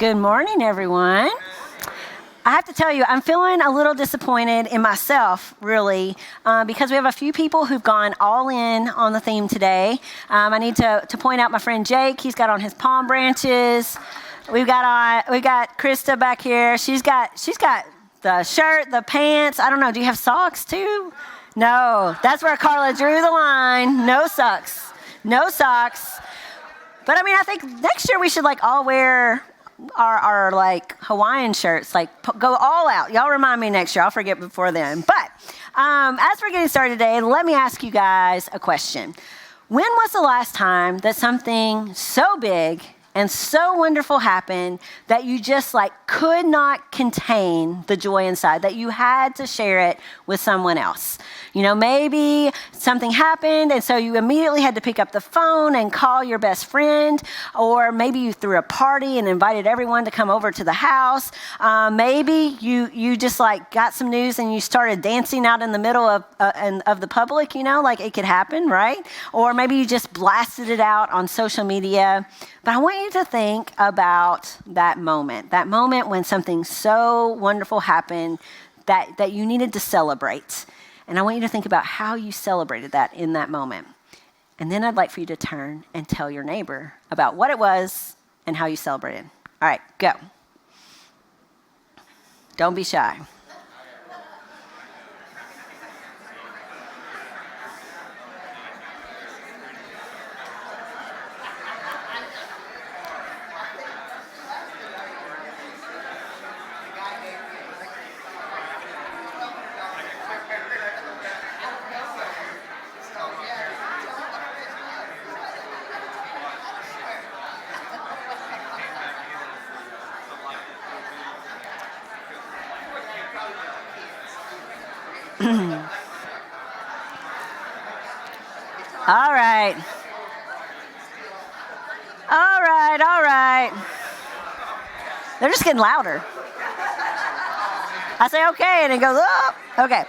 Good morning, everyone. I have to tell you, I'm feeling a little disappointed in myself, really, because we have a few people who've gone all in on the theme today. I need to point out my friend Jake. He's got on his palm branches. We got Krista back here. She's got the shirt, the pants. I don't know. Do you have socks too? No. That's where Carla drew the line. No socks. No socks. But I mean, I think next year we should all wear our Hawaiian shirts, go all out. Y'all remind me next year. I'll forget before then. But as we're getting started today, let me ask you guys a question. When was the last time that something so big and so wonderful happened that you just could not contain the joy inside, that you had to share it with someone else? You know, maybe something happened and so you immediately had to pick up the phone and call your best friend, or maybe you threw a party and invited everyone to come over to the house. Maybe you just got some news and you started dancing out in the middle of the public, it could happen, right? Or maybe you just blasted it out on social media. But I want you to think about that moment when something so wonderful happened that you needed to celebrate. And I want you to think about how you celebrated that in that moment. And then I'd like for you to turn and tell your neighbor about what it was and how you celebrated. All right, go. Don't be shy. All right. They're just getting louder. I say, okay, and it goes, up. Okay. All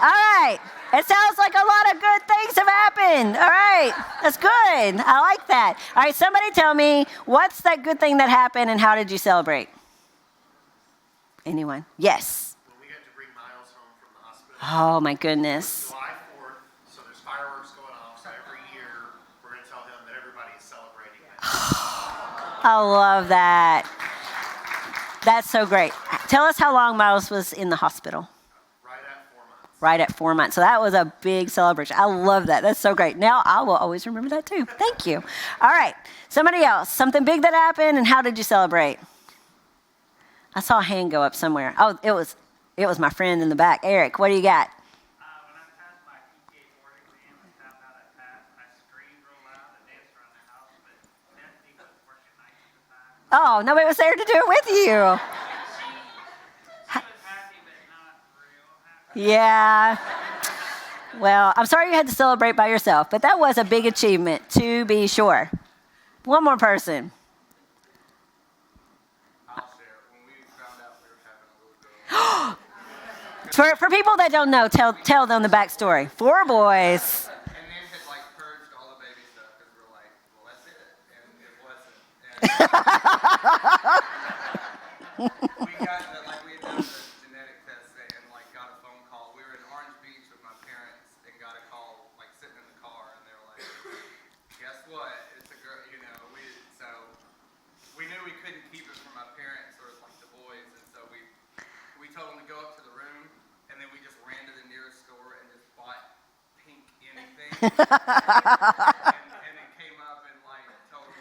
right. It sounds like a lot of good things have happened. All right. That's good. I like that. All right, somebody tell me, what's that good thing that happened and how did you celebrate? Anyone? Yes. Well, we got to bring Miles home from the hospital. Oh, my goodness. July 4th, so there's fireworks going off. So every year, we're going to tell him that everybody is celebrating that. I love that. That's so great. Tell us how long Miles was in the hospital. Right at 4 months. Right at 4 months. So that was a big celebration. I love that. That's so great. Now I will always remember that too. Thank you. All right. Somebody else. Something big that happened, and how did you celebrate? I saw a hand go up somewhere. Oh, it was my friend in the back. Eric, what do you got? When I passed my PTA board exam and found out I passed, I screamed real loud and danced around the house, but Stephanie was working nights at the time. Oh, nobody was there to do it with you. She was happy, but not real happy. Yeah. Well, I'm sorry you had to celebrate by yourself, but that was a big achievement, to be sure. One more person. I'll share. When we found out we were having a little girl. For people that don't know, tell them the backstory. 4 boys. And then had purged all the baby stuff because we're like, well, that's it. And it wasn't. And we got we had done the genetic test and got a phone call. We were in Orange Beach with my parents and got a call sitting in the car, and they were like, guess what? It's a girl. So we knew we couldn't keep it from my parents or the boys, and so we told them to go up to the room, and then we just ran to the nearest store and just bought pink anything, and then came up and told them,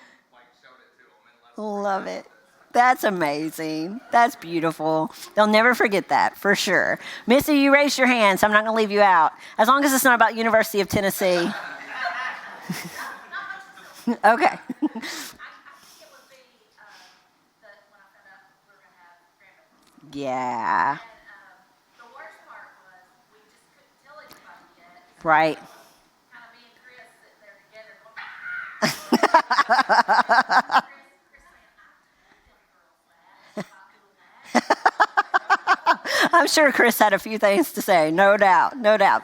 showed it to them, and let them. Love it. That's amazing. That's beautiful. They'll never forget that, for sure. Missy, you raised your hand, so I'm not going to leave you out. As long as it's not about University of Tennessee. Okay. Yeah. The worst part was we just couldn't tell anybody yet. Right. Kind of me and Chris sitting there together going, I'm sure Chris had a few things to say, no doubt, no doubt.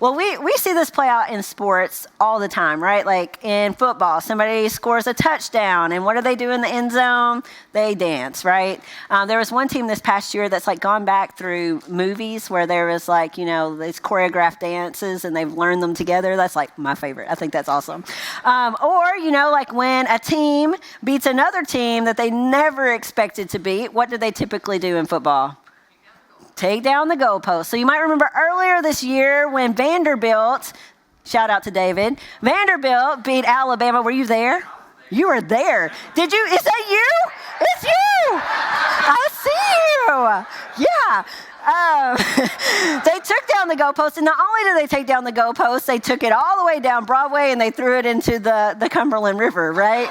Well, we see this play out in sports all the time, right? Like in football, somebody scores a touchdown, and what do they do in the end zone? They dance, right? There was one team this past year that's like gone back through movies where there was like, these choreographed dances, and they've learned them together. That's like my favorite. I think that's awesome. Or, like when a team beats another team that they never expected to beat, what do they typically do in football? Take down the goalpost. So you might remember earlier this year when Vanderbilt, shout out to David, Vanderbilt beat Alabama. Were you there? You were there. Did you? Is that you? It's you. I see you. Yeah. They took down the goalpost, and not only did they take down the goalpost, they took it all the way down Broadway and they threw it into the Cumberland River, right?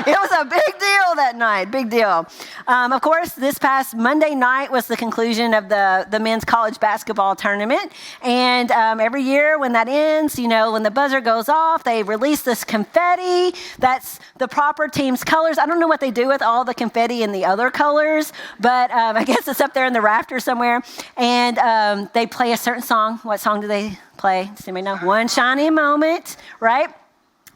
It was a big deal that night, big deal. Of course, this past Monday night was the conclusion of the men's college basketball tournament, and every year when that ends, when the buzzer goes off, they release this confetti. That's the proper team's colors. I don't know what they do with all the confetti in the other colors, but I guess it's up there in the rafters somewhere. And they play a certain song. What song do they play? Does anybody know? One Shiny Moment, right?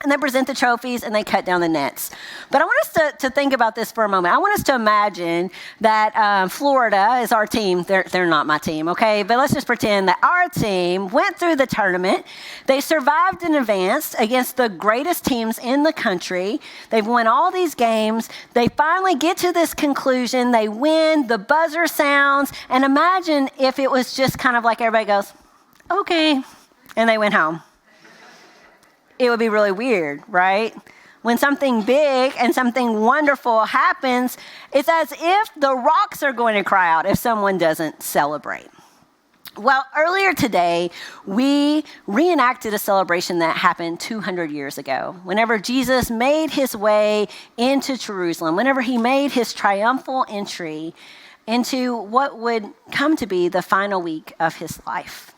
And they present the trophies and they cut down the nets. But I want us to think about this for a moment. I want us to imagine that Florida is our team. They're not my team, okay? But let's just pretend that our team went through the tournament. They survived and advanced against the greatest teams in the country. They've won all these games. They finally get to this conclusion. They win. The buzzer sounds. And imagine if it was just kind of like everybody goes, okay, and they went home. It would be really weird, right? When something big and something wonderful happens, it's as if the rocks are going to cry out if someone doesn't celebrate. Well, earlier today, we reenacted a celebration that happened 200 years ago. Whenever Jesus made his way into Jerusalem, whenever he made his triumphal entry into what would come to be the final week of his life.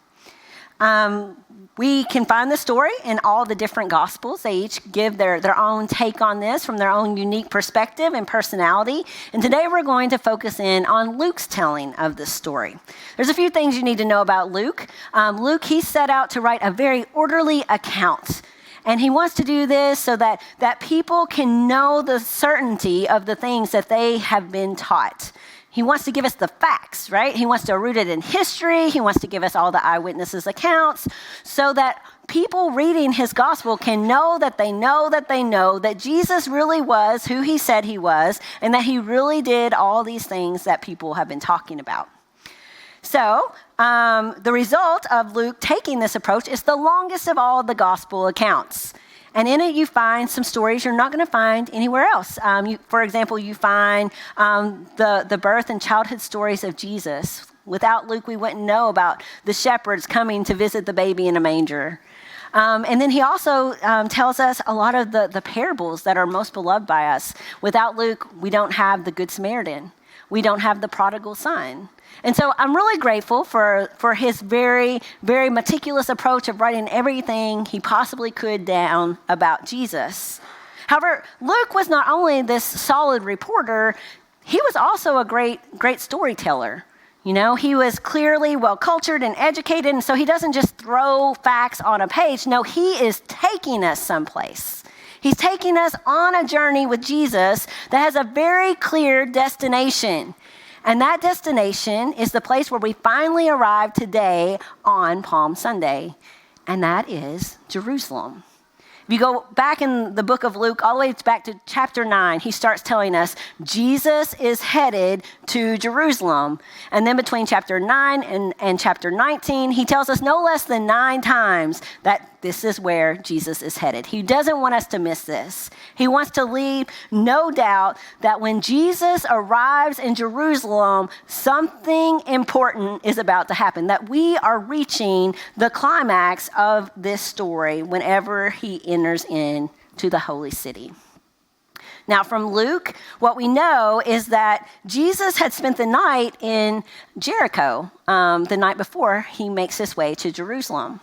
We can find the story in all the different Gospels. They each give their own take on this from their own unique perspective and personality. And today we're going to focus in on Luke's telling of this story. There's a few things you need to know about Luke. Luke, he set out to write a very orderly account. And he wants to do this so that people can know the certainty of the things that they have been taught. He wants to give us the facts, right? He wants to root it in history. He wants to give us all the eyewitnesses' accounts so that people reading his gospel can know that they know that they know that Jesus really was who he said he was and that he really did all these things that people have been talking about. So the result of Luke taking this approach is the longest of all the gospel accounts. And in it, you find some stories you're not going to find anywhere else. For example, you find the birth and childhood stories of Jesus. Without Luke, we wouldn't know about the shepherds coming to visit the baby in a manger. And then he also tells us a lot of the parables that are most beloved by us. Without Luke, we don't have the Good Samaritan. We don't have the prodigal son. And so I'm really grateful for his very, very meticulous approach of writing everything he possibly could down about Jesus. However, Luke was not only this solid reporter, he was also a great storyteller. He was clearly well-cultured and educated, and so he doesn't just throw facts on a page. No, he is taking us someplace. He's taking us on a journey with Jesus that has a very clear destination. And that destination is the place where we finally arrive today on Palm Sunday, and that is Jerusalem. If you go back in the book of Luke, all the way back to chapter 9, he starts telling us Jesus is headed to Jerusalem. And then between chapter 9 and chapter 19, he tells us no less than 9 times that this is where Jesus is headed. He doesn't want us to miss this. He wants to leave no doubt that when Jesus arrives in Jerusalem, something important is about to happen, that we are reaching the climax of this story whenever he enters into the holy city. Now, from Luke, what we know is that Jesus had spent the night in Jericho the night before he makes his way to Jerusalem.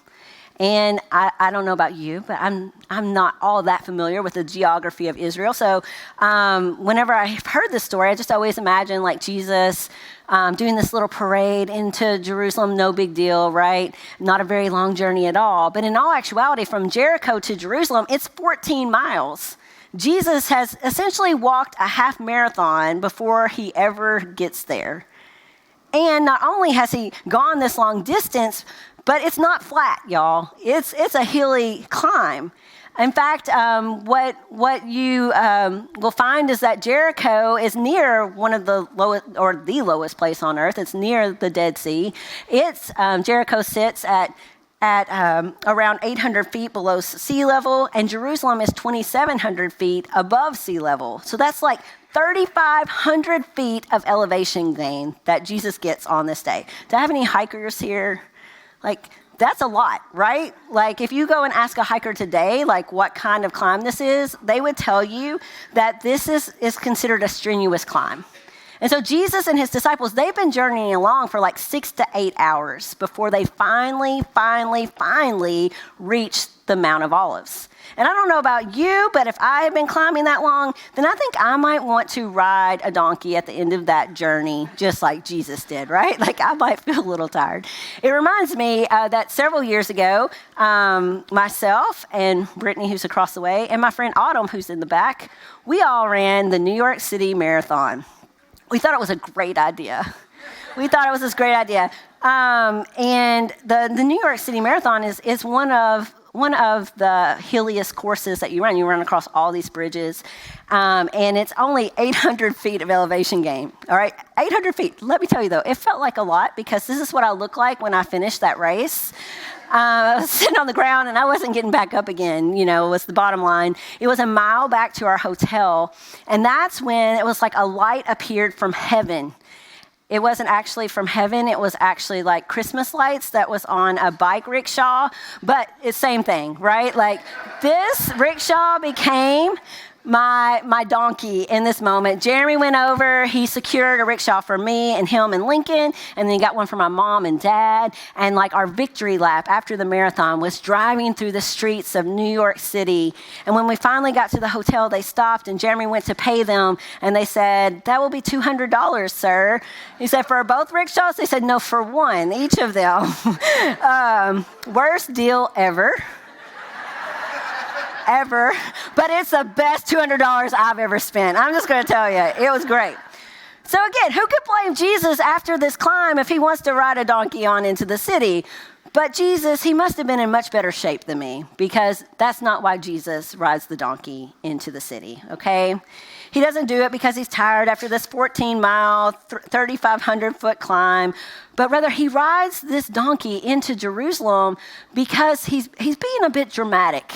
And I don't know about you, but I'm not all that familiar with the geography of Israel. So whenever I've heard this story, I just always imagine like Jesus doing this little parade into Jerusalem, no big deal, right? Not a very long journey at all. But in all actuality, from Jericho to Jerusalem, it's 14 miles. Jesus has essentially walked a half marathon before he ever gets there. And not only has he gone this long distance, but it's not flat, y'all. It's a hilly climb. In fact, what you will find is that Jericho is near one of the lowest, or the lowest place on earth. It's near the Dead Sea. Jericho sits at around 800 feet below sea level, and Jerusalem is 2,700 feet above sea level. So that's like 3,500 feet of elevation gain that Jesus gets on this day. Do I have any hikers here? Like, that's a lot, right? Like, if you go and ask a hiker today, like, what kind of climb this is, they would tell you that this is considered a strenuous climb. And so Jesus and his disciples, they've been journeying along for like 6 to 8 hours before they finally reach the Mount of Olives. And I don't know about you, but if I had been climbing that long, then I think I might want to ride a donkey at the end of that journey, just like Jesus did, right? Like, I might feel a little tired. It reminds me that several years ago, myself and Brittany, who's across the way, and my friend Autumn, who's in the back, we all ran the New York City Marathon. We thought it was a great idea. We thought it was this great idea. And the New York City Marathon is one of the hilliest courses that you run. You run across all these bridges, and it's only 800 feet of elevation gain. All right, 800 feet. Let me tell you, though, it felt like a lot because this is what I looked like when I finished that race. I was sitting on the ground, and I wasn't getting back up again, was the bottom line. It was a mile back to our hotel, and that's when it was like a light appeared from heaven. It wasn't actually from heaven. It was actually like Christmas lights that was on a bike rickshaw, but it's same thing, right? Like, this rickshaw became my donkey in this moment. Jeremy went over, he secured a rickshaw for me and him and Lincoln, and then he got one for my mom and dad. And like, our victory lap after the marathon was driving through the streets of New York City. And when we finally got to the hotel, they stopped and Jeremy went to pay them, and they said, "That will be $200, sir." He said, "For both rickshaws?" They said, "No, for one, each of them." Worst deal ever. But it's the best $200 I've ever spent. I'm just going to tell you, it was great. So again, who could blame Jesus after this climb if he wants to ride a donkey on into the city? But Jesus, he must have been in much better shape than me, because that's not why Jesus rides the donkey into the city, okay? He doesn't do it because he's tired after this 14-mile, 3,500-foot climb, but rather he rides this donkey into Jerusalem because he's being a bit dramatic.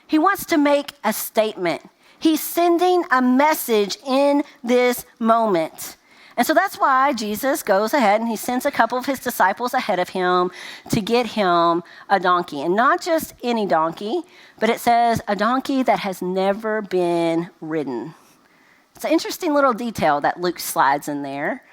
He wants to make a statement. He's sending a message in this moment. And so that's why Jesus goes ahead and he sends a couple of his disciples ahead of him to get him a donkey. And not just any donkey, but it says a donkey that has never been ridden. It's an interesting little detail that Luke slides in there.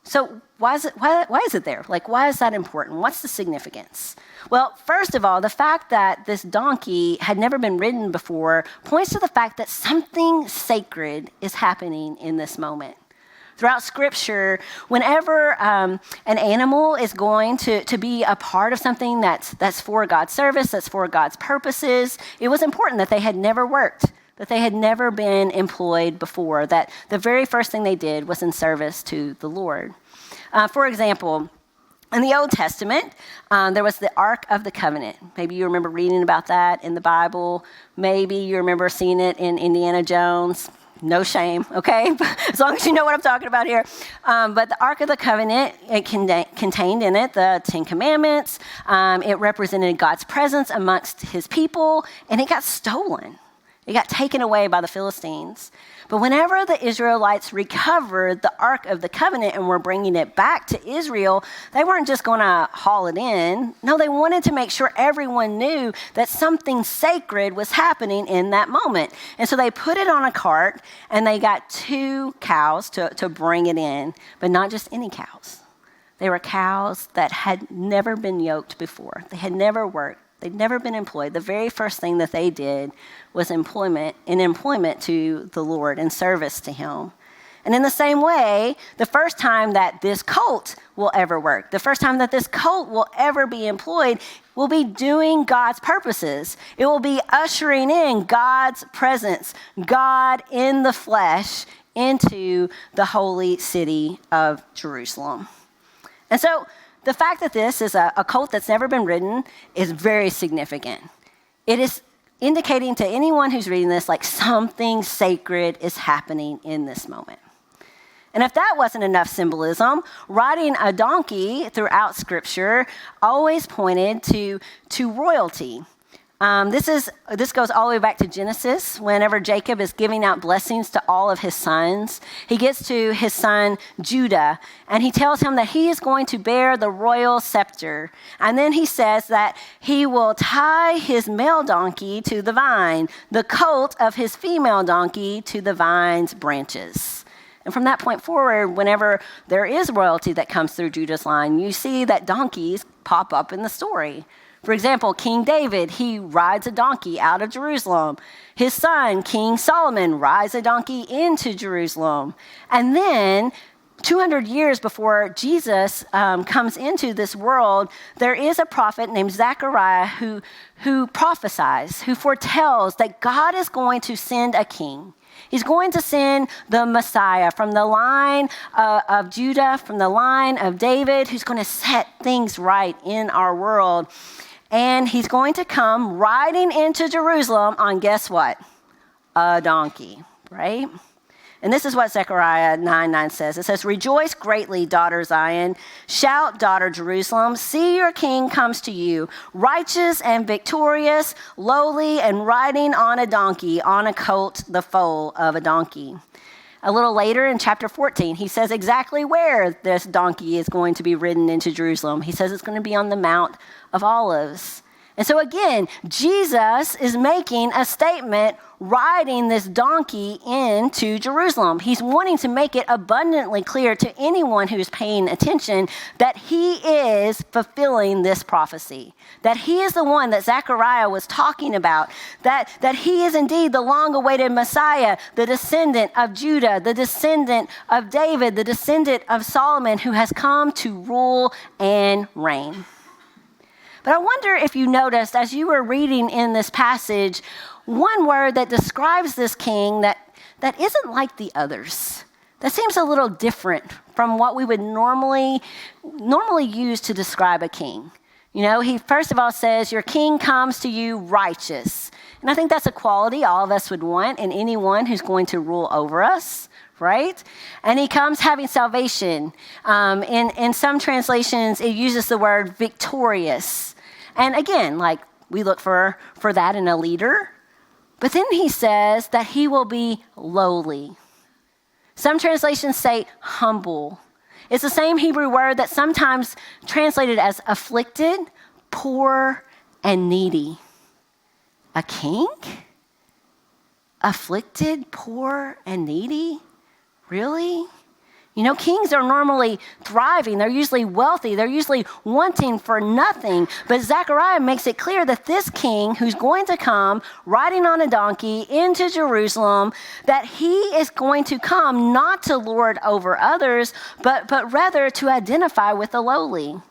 So why is it there? Like, why is that important? What's the significance? Well, first of all, the fact that this donkey had never been ridden before points to the fact that something sacred is happening in this moment. Throughout Scripture, whenever an animal is going to be a part of something that's for God's service, that's for God's purposes, it was important that they had never worked, that they had never been employed before, that the very first thing they did was in service to the Lord. For example, in the Old Testament, there was the Ark of the Covenant. Maybe you remember reading about that in the Bible. Maybe you remember seeing it in Indiana Jones. No shame, okay? As long as you know what I'm talking about here. But the Ark of the Covenant, it contained in it the Ten Commandments. It represented God's presence amongst his people, and it got stolen. It got taken away by the Philistines. But whenever the Israelites recovered the Ark of the Covenant and were bringing it back to Israel, they weren't just going to haul it in. No, they wanted to make sure everyone knew that something sacred was happening in that moment. And so they put it on a cart, and they got 2 cows to bring it in, but not just any cows. They were cows that had never been yoked before. They had never worked. They'd never been employed. The very first thing that they did was employment to the Lord and service to him. And in the same way, the first time that this colt will ever work, the first time that this colt will ever be employed, will be doing God's purposes. It will be ushering in God's presence, God in the flesh, into the holy city of Jerusalem. And so the fact that this is a colt that's never been ridden is very significant. It is indicating to anyone who's reading this, like something sacred is happening in this moment. And if that wasn't enough symbolism, riding a donkey throughout Scripture always pointed to royalty. This goes all the way back to Genesis. Whenever Jacob is giving out blessings to all of his sons, he gets to his son Judah, and he tells him that he is going to bear the royal scepter. And then he says that he will tie his male donkey to the vine, the colt of his female donkey to the vine's branches. And from that point forward, whenever there is royalty that comes through Judah's line, you see that donkeys pop up in the story. For example, King David, he rides a donkey out of Jerusalem. His son, King Solomon, rides a donkey into Jerusalem. And then 200 years before Jesus comes into this world, there is a prophet named Zechariah who prophesies, who foretells that God is going to send a king. He's going to send the Messiah from the line of Judah, from the line of David, who's going to set things right in our world. And he's going to come riding into Jerusalem on, guess what? A donkey, right? And this is what Zechariah 9:9 says. It says, "Rejoice greatly, daughter Zion. Shout, daughter Jerusalem. See, your king comes to you, righteous and victorious, lowly and riding on a donkey, on a colt, the foal of a donkey." A little later in chapter 14, he says exactly where this donkey is going to be ridden into Jerusalem. He says it's going to be on the Mount of Olives. And so again, Jesus is making a statement riding this donkey into Jerusalem. He's wanting to make it abundantly clear to anyone who's paying attention that he is fulfilling this prophecy, that he is the one that Zechariah was talking about, that he is indeed the long-awaited Messiah, the descendant of Judah, the descendant of David, the descendant of Solomon, who has come to rule and reign. But I wonder if you noticed, as you were reading in this passage, one word that describes this king that isn't like the others, that seems a little different from what we would normally use to describe a king. You know, he first of all says, your king comes to you righteous. And I think that's a quality all of us would want in anyone who's going to rule over us, right? And he comes having salvation. In some translations, it uses the word victorious. And again, like we look for that in a leader. But then he says that he will be lowly. Some translations say humble. It's the same Hebrew word that's sometimes translated as afflicted, poor, and needy. A king? Afflicted, poor, and needy? Really? You know, kings are normally thriving. They're usually wealthy. They're usually wanting for nothing. But Zechariah makes it clear that this king who's going to come riding on a donkey into Jerusalem, that he is going to come not to lord over others, but rather to identify with the lowly.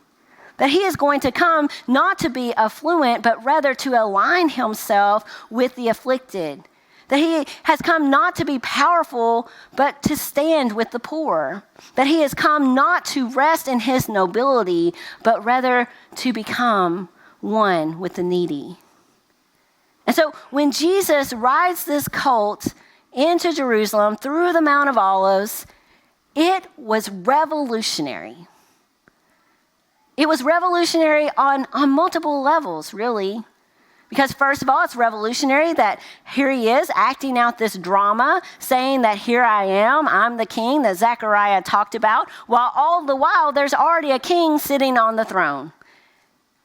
That he is going to come not to be affluent, but rather to align himself with the afflicted. That he has come not to be powerful, but to stand with the poor. That he has come not to rest in his nobility, but rather to become one with the needy. And so when Jesus rides this colt into Jerusalem through the Mount of Olives, it was revolutionary. It was revolutionary on multiple levels, really. Because first of all, it's revolutionary that here he is acting out this drama, saying that here I am, I'm the king that Zechariah talked about, while all the while there's already a king sitting on the throne.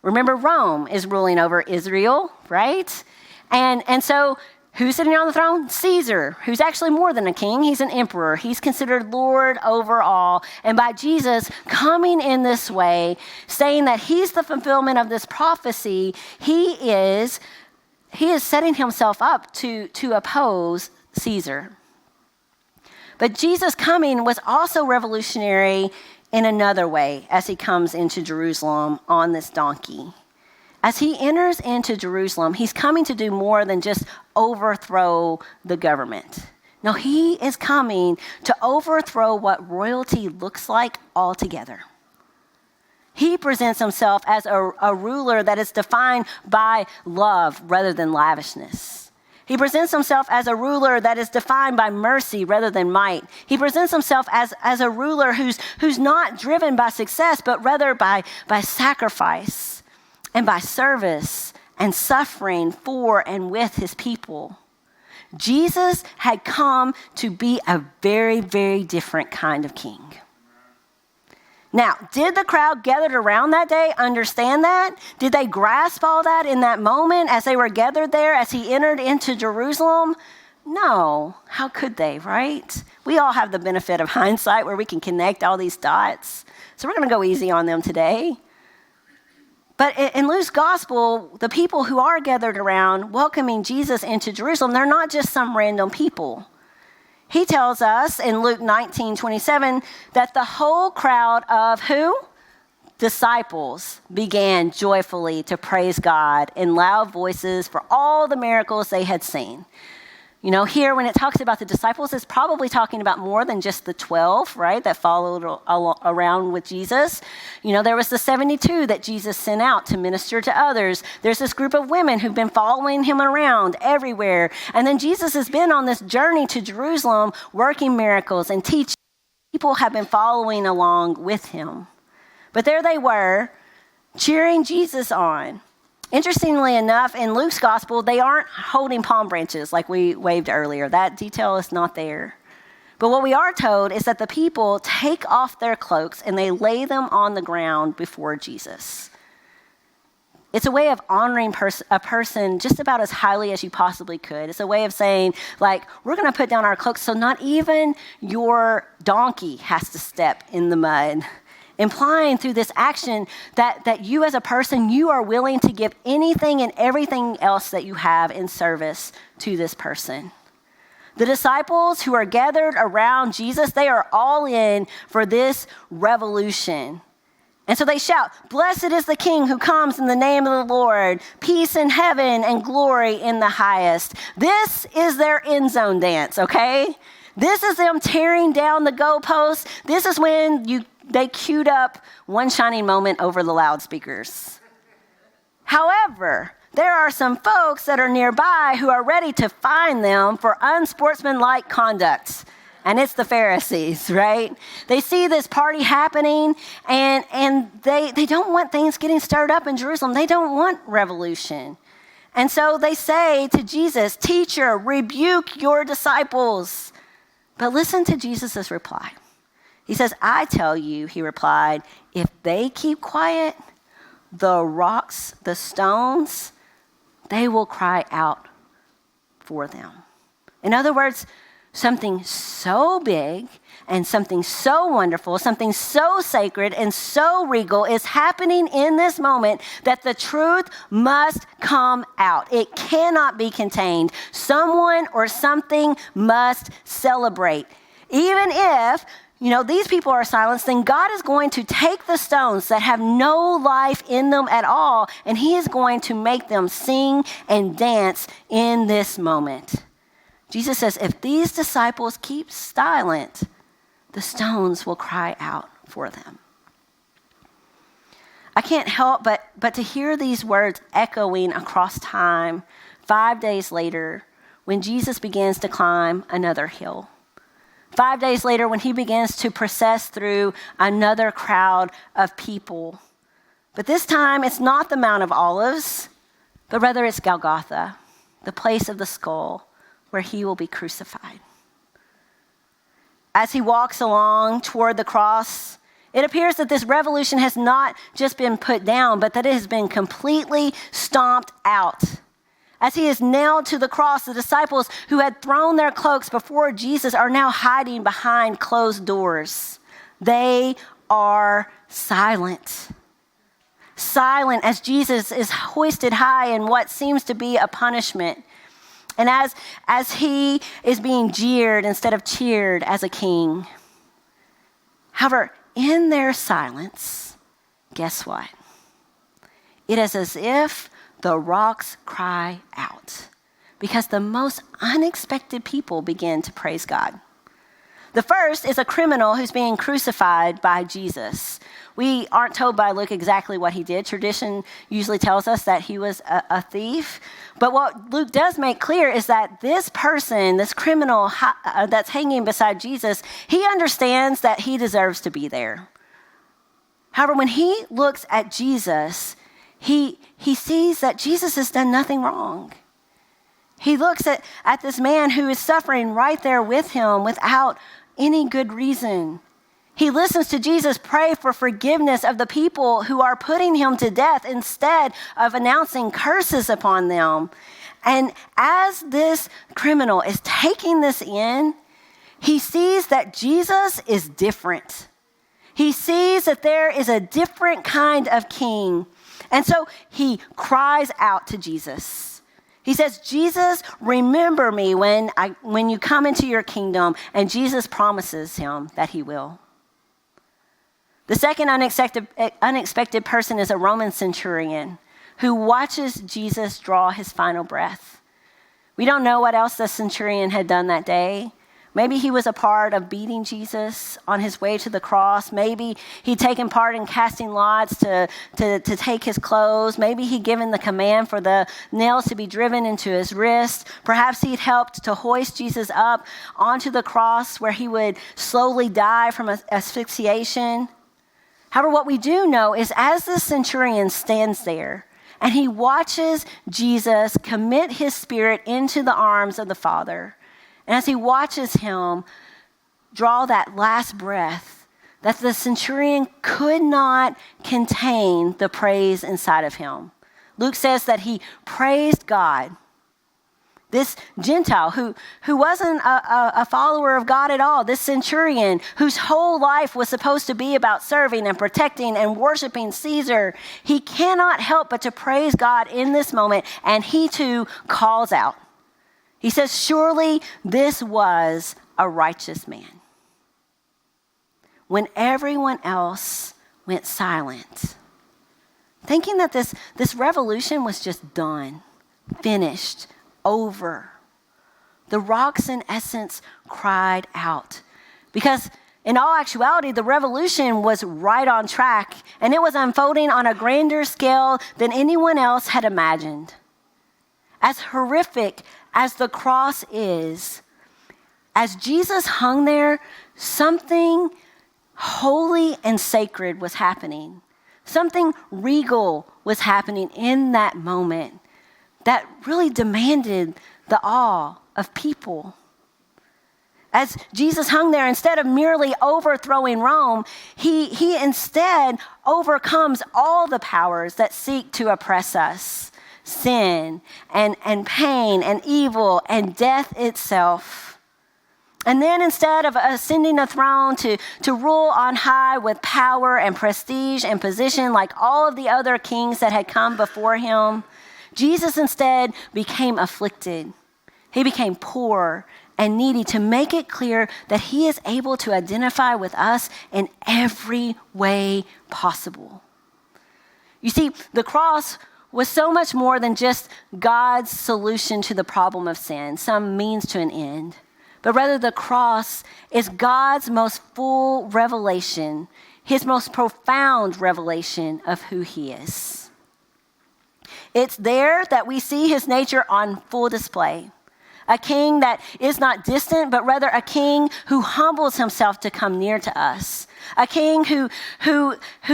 Remember, Rome is ruling over Israel, right? And so Who's sitting on the throne? Caesar, who's actually more than a king. He's an emperor. He's considered Lord over all. And by Jesus coming in this way, saying that he's the fulfillment of this prophecy, he is setting himself up to oppose Caesar. But Jesus coming was also revolutionary in another way as he comes into Jerusalem on this donkey. As he enters into Jerusalem, he's coming to do more than just overthrow the government. No, he is coming to overthrow what royalty looks like altogether. He presents himself as a ruler that is defined by love rather than lavishness. He presents himself as a ruler that is defined by mercy rather than might. He presents himself as a ruler who's not driven by success, but rather by sacrifice and by service and suffering for and with his people. Jesus had come to be a very, very different kind of king. Now, did the crowd gathered around that day understand that? Did they grasp all that in that moment as they were gathered there, as he entered into Jerusalem? No. How could they, right? We all have the benefit of hindsight where we can connect all these dots. So we're going to go easy on them today. But in Luke's gospel, the people who are gathered around welcoming Jesus into Jerusalem, they're not just some random people. He tells us in Luke 19:27 that the whole crowd of who? Disciples began joyfully to praise God in loud voices for all the miracles they had seen. You know, here when it talks about the disciples, it's probably talking about more than just the 12, right, that followed around with Jesus. You know, there was the 72 that Jesus sent out to minister to others. There's this group of women who've been following him around everywhere. And then Jesus has been on this journey to Jerusalem, working miracles and teaching. People have been following along with him. But there they were, cheering Jesus on. Interestingly enough, in Luke's gospel, they aren't holding palm branches like we waved earlier. That detail is not there. But what we are told is that the people take off their cloaks and they lay them on the ground before Jesus. It's a way of honoring a person just about as highly as you possibly could. It's a way of saying, like, we're going to put down our cloaks so not even your donkey has to step in the mud. Implying through this action that you as a person, you are willing to give anything and everything else that you have in service to this person. The disciples who are gathered around Jesus, they are all in for this revolution. And so they shout, "Blessed is the King who comes in the name of the Lord, peace in heaven and glory in the highest." This is their end zone dance, okay? This is them tearing down the goalposts. This is when they queued up One Shining Moment over the loudspeakers. However, there are some folks that are nearby who are ready to fine them for unsportsmanlike conduct. And it's the Pharisees, right? They see this party happening and they don't want things getting stirred up in Jerusalem. They don't want revolution. And so they say to Jesus, "Teacher, rebuke your disciples." But listen to Jesus' reply. He says, "I tell you," he replied, "if they keep quiet, the rocks, the stones, they will cry out for them." In other words, something so big and something so wonderful, something so sacred and so regal is happening in this moment that the truth must come out. It cannot be contained. Someone or something must celebrate. Even if these people are silenced, then God is going to take the stones that have no life in them at all, and he is going to make them sing and dance in this moment. Jesus says, if these disciples keep silent, the stones will cry out for them. I can't help but to hear these words echoing across time 5 days later when Jesus begins to climb another hill. 5 days later, when he begins to process through another crowd of people. But this time, it's not the Mount of Olives, but rather it's Golgotha, the place of the skull where he will be crucified. As he walks along toward the cross, it appears that this revolution has not just been put down, but that it has been completely stomped out. As he is nailed to the cross, the disciples who had thrown their cloaks before Jesus are now hiding behind closed doors. They are silent. Silent as Jesus is hoisted high in what seems to be a punishment. And as he is being jeered instead of cheered as a king. However, in their silence, guess what? It is as if the rocks cry out because the most unexpected people begin to praise God. The first is a criminal who's being crucified by Jesus. We aren't told by Luke exactly what he did. Tradition usually tells us that he was a thief. But what Luke does make clear is that this person, this criminal that's hanging beside Jesus, he understands that he deserves to be there. However, when he looks at Jesus, he sees that Jesus has done nothing wrong. He looks at this man who is suffering right there with him without any good reason. He listens to Jesus pray for forgiveness of the people who are putting him to death instead of announcing curses upon them. And as this criminal is taking this in, he sees that Jesus is different. He sees that there is a different kind of king. And so he cries out to Jesus. He says, Jesus, remember me when you come into your kingdom. And Jesus promises him that he will. The second unexpected person is a Roman centurion who watches Jesus draw his final breath. We don't know what else the centurion had done that day. Maybe he was a part of beating Jesus on his way to the cross. Maybe he'd taken part in casting lots to take his clothes. Maybe he'd given the command for the nails to be driven into his wrist. Perhaps he'd helped to hoist Jesus up onto the cross where he would slowly die from asphyxiation. However, what we do know is as the centurion stands there and he watches Jesus commit his spirit into the arms of the Father, and as he watches him draw that last breath, that the centurion could not contain the praise inside of him. Luke says that he praised God. This Gentile who wasn't a follower of God at all, this centurion whose whole life was supposed to be about serving and protecting and worshiping Caesar, he cannot help but to praise God in this moment, and he too calls out. He says, surely this was a righteous man. When everyone else went silent, thinking that this revolution was just done, finished, over, the rocks in essence cried out. Because in all actuality, the revolution was right on track, and it was unfolding on a grander scale than anyone else had imagined. As horrific as the cross is, as Jesus hung there, something holy and sacred was happening. Something regal was happening in that moment that really demanded the awe of people. As Jesus hung there, instead of merely overthrowing Rome, he instead overcomes all the powers that seek to oppress us. Sin and pain and evil and death itself. And then instead of ascending a throne to rule on high with power and prestige and position like all of the other kings that had come before him, Jesus instead became afflicted. He became poor and needy to make it clear that he is able to identify with us in every way possible. You see, the cross was so much more than just God's solution to the problem of sin, some means to an end. But rather the cross is God's most full revelation, his most profound revelation of who he is. It's there that we see his nature on full display. A king that is not distant, but rather a king who humbles himself to come near to us. A king who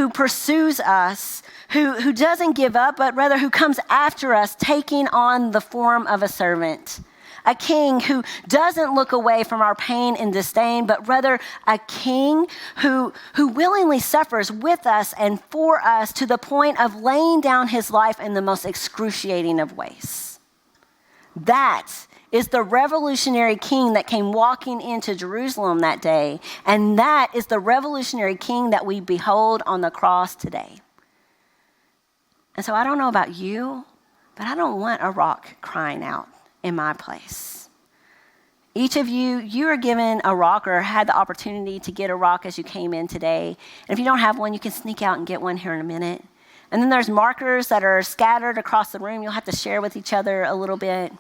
pursues us, who doesn't give up, but rather who comes after us, taking on the form of a servant. A king who doesn't look away from our pain and disdain, but rather a king who willingly suffers with us and for us to the point of laying down his life in the most excruciating of ways. That is the revolutionary king that came walking into Jerusalem that day. And that is the revolutionary king that we behold on the cross today. And so I don't know about you, but I don't want a rock crying out in my place. Each of you, you are given a rock or had the opportunity to get a rock as you came in today. And if you don't have one, you can sneak out and get one here in a minute. And then there's markers that are scattered across the room. You'll have to share with each other a little bit.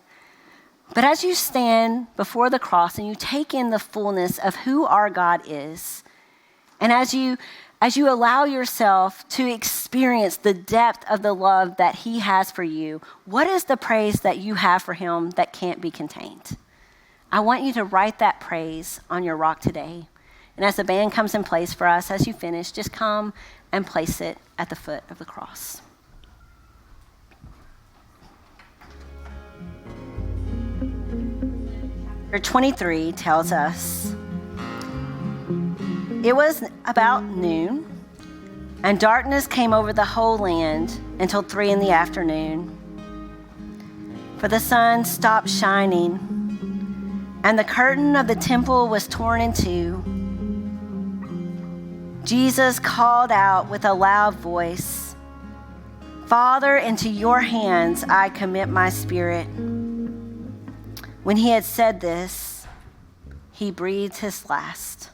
But as you stand before the cross and you take in the fullness of who our God is, and as you allow yourself to experience the depth of the love that he has for you, what is the praise that you have for him that can't be contained? I want you to write that praise on your rock today. And as the band comes in place for us, as you finish, just come and place it at the foot of the cross. Chapter 23 tells us, it was about noon, and darkness came over the whole land until 3 p.m. For the sun stopped shining, and the curtain of the temple was torn in two. Jesus called out with a loud voice, "Father, into your hands I commit my spirit." When he had said this, he breathed his last.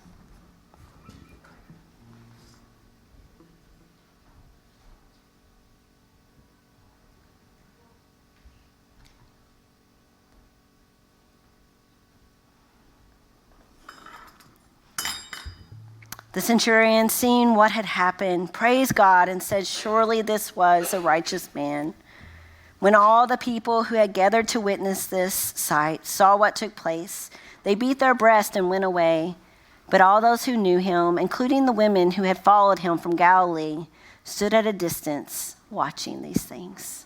The centurion, seeing what had happened, praised God and said, "Surely this was a righteous man." When all the people who had gathered to witness this sight saw what took place, they beat their breast and went away. But all those who knew him, including the women who had followed him from Galilee, stood at a distance watching these things.